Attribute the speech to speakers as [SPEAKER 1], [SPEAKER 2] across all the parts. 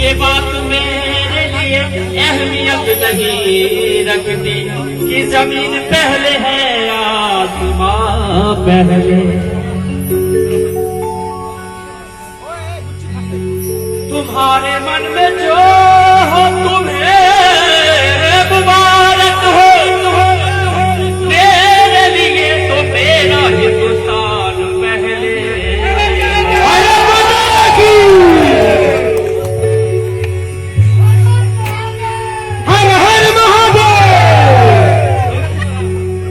[SPEAKER 1] ये बात मेरे लिए अहमियत नहीं रखती कि जमीन पहले है आसमां पहले। तुम्हारे मन में जो हो तुम्हें मुबारक हो, मेरे लिए तो मेरा हिंदुस्तान पहले। हर हर महादेव।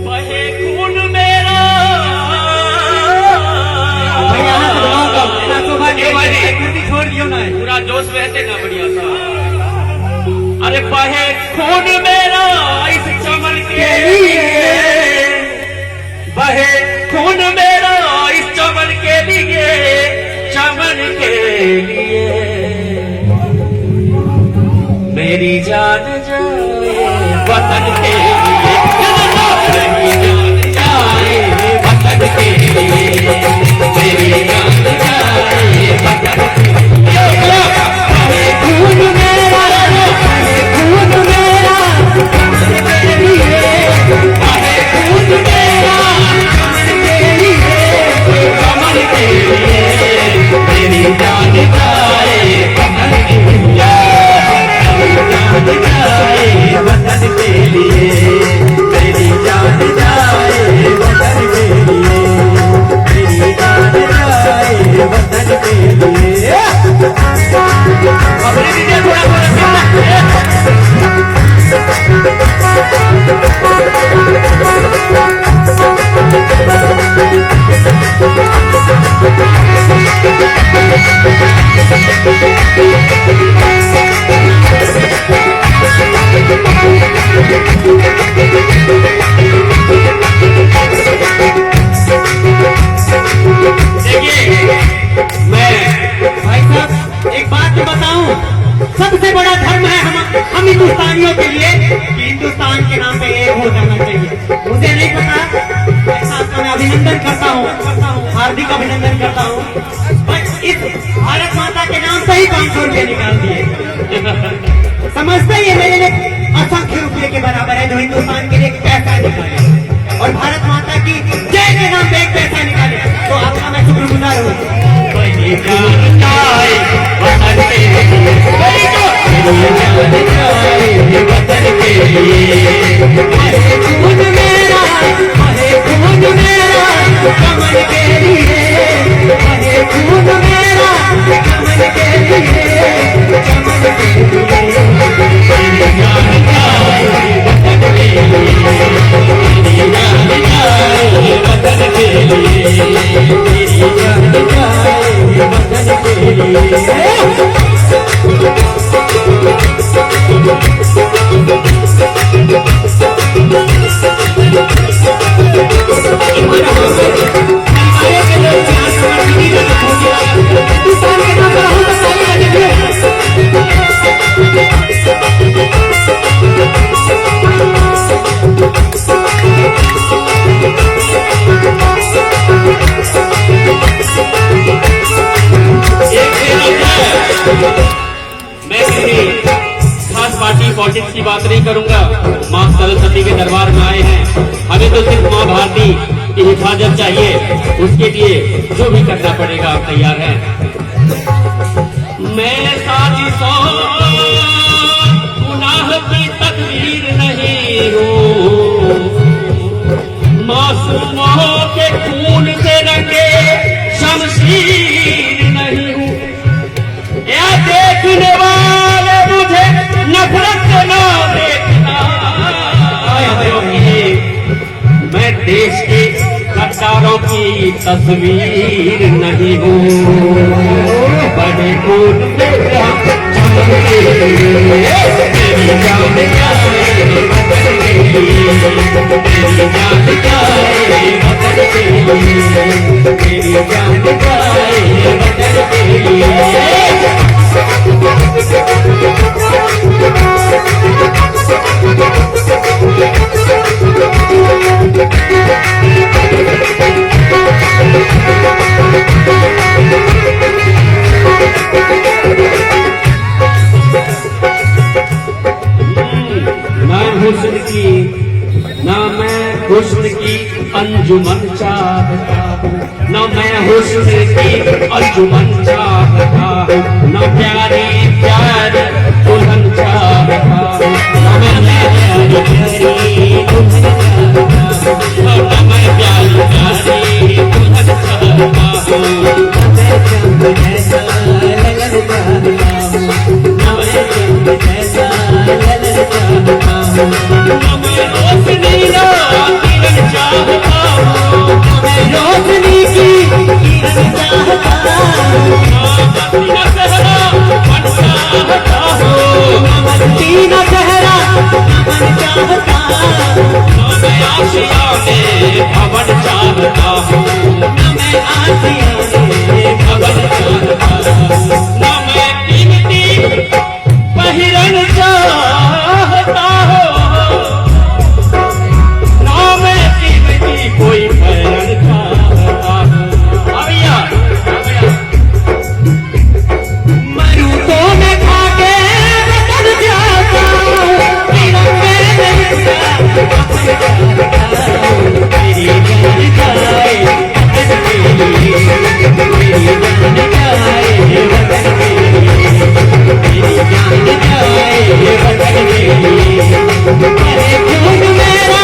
[SPEAKER 1] बहे खून मेरा, छोड़ दियो ना, पूरा जोश बहते ना बढ़िया सा। अरे बहे खून मेरा इस चमन के लिए, बहे खून मेरा इस चमन के लिए, चमन के लिए। मेरी जान जाए वतन के लिए, मेरी जान जाए वतन के लिए, मेरी जान जाए वतन के लिए। खून मेरा, खून मेरा, मेरे लिए, खून मेरा, मेरे लिए, कमल के लिए, मेरी जान जाए वतन के लिए, मेरी जान जाए वतन के लिए, मेरी जान जाए वतन के लिए, मेरी जान जाए वतन के लिए। अपने दीजिए थोड़ा सबसे बड़ा धर्म है हम हिंदुस्तानियों के लिए कि हिंदुस्तान के नाम पे एक हो जाना चाहिए। मुझे नहीं पता, ऐसा मैं अभिनंदन करता हूँ, हार्दिक अभिनंदन करता हूँ। बस इस भारत माता के नाम से ही 500 रुपये निकाल दिए। समझते ही मेरे लिए असंख्य रुपये के बराबर है जो हिंदुस्तान के लिए पैसा निकाले, और भारत माता की जय के नाम पे एक पैसा निकाले, तो आपका मैं शुक्रगुजार हूँ। वतन के लिए खून मेरा, खून मेरा, कमल के लिए, खून मेरा, कमल के लिए, कमल के लिए। मेरी जान जाए वतन के लिए, मेरी जान जाए वतन के लिए, मेरी जान जाए वतन के लिए। पॉलिटिक्स की बात नहीं करूंगा। मां सरस्वती के दरबार में आए हैं, हमें तो सिर्फ मां भारती की हिफाजत चाहिए, उसके लिए जो भी करना पड़ेगा आप तैयार हैं। मैं साजिशों गुनाह की तकदीर नहीं हूँ, मासूमों के खून से रंगे शमशीर नहीं हूँ। या देखने वाले मुझे नफरत से ना देखना, मैं देश के गद्दारों की तस्वीर नहीं हूँ। बड़े खून से मेरी जान जाए वतन के लिए, मेरी जान जाए वतन के लिए, मेरी जान जाए वतन के लिए।
[SPEAKER 2] हुस्न की अंजुमन चाहता हूँ, न मैं हुस्न की अंजुमन चाहता हूँ, न प्यारी प्यार दुल्हन चाहता हूँ, न मैं प्यारी दुल्हन चाहता हूँ, न मैं प्यारी प्यारी दुल्हन चाहता हूँ। मैं चंद जैसा लगन चाहता हूँ, मैं चंद जैसा लगन चाहता हूँ, मैं रोशनी ना किरण चाहता हूँ, मैं रोशनी की किरण चाहता हूँ, मस्ती न सहरा मन चाहता हूँ, मस्ती न सहरा मन चाहता हूँ, मैं आशिया में भवन चाहता हूँ, मैं आशिया में भवन चाहता हूँ, मैं कीमती पहिरन चाहता हूँ, ना मैं कीमती कोई पहिरन चाहता हूँ। भैया मरू तो मैं खा के बदल जाता हूँ, तिरंगे में मेरी जान जाए वतन के लिए, मेरी जान जाए वतन के लिए, मेरी जान जाए वतन के लिए। अरे खून मेरा,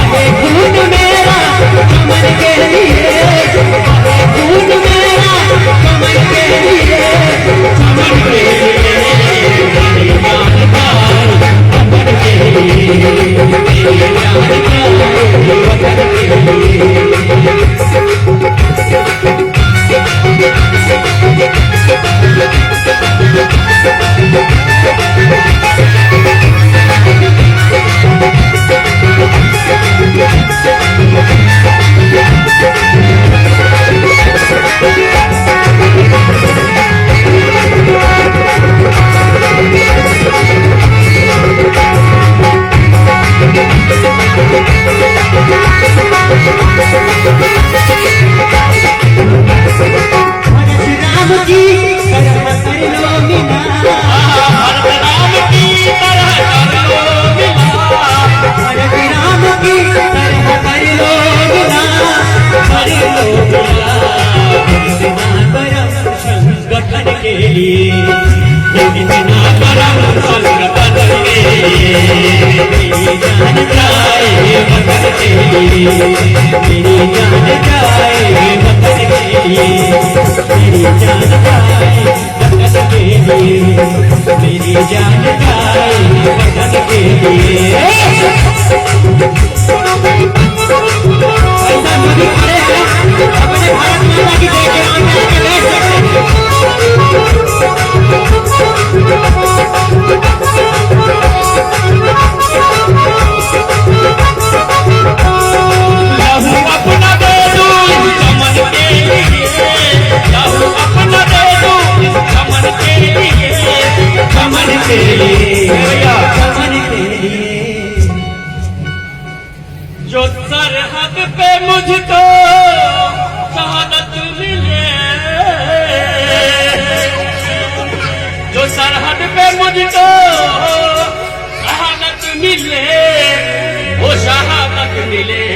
[SPEAKER 2] अरे खून मेरा चमन के लिए, अरे खून मेरा चमन के लिए, चमन के लिए, मेरी जान जाए वतन के लिए, मेरी जान जाए वतन के लिए। मेरी जान जाए वतन के लिए। ऐसा मोदी खड़े हैं अपने भारत माता की जय के नाम पे आके बैठ लहू अपना दे दूं चमन के लिए, लहू अपना दे दूं चमन के लिए, चमन के लिए, चमन के लिए। जो सरहद पे मुझको शहादत मिले, जो सरहद पे मुझको शहादत मिले, वो शहादत मिले,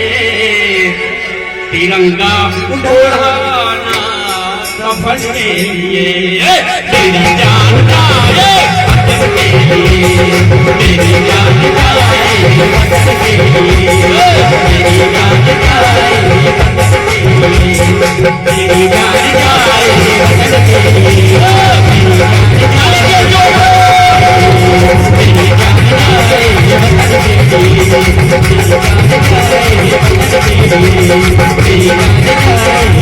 [SPEAKER 2] तिरंगा उड़ाना कफन के लिए, मेरी जान जाए वतन के लिए, मेरी जान जाए वतन के लिए, मेरी जान जाए वतन के लिए, मेरी जान जाए वतन के लिए, मेरी जान जाए मेरी जान जाए वतन के लिए, मेरी जान जाए वतन के लिए, मेरी जान जाए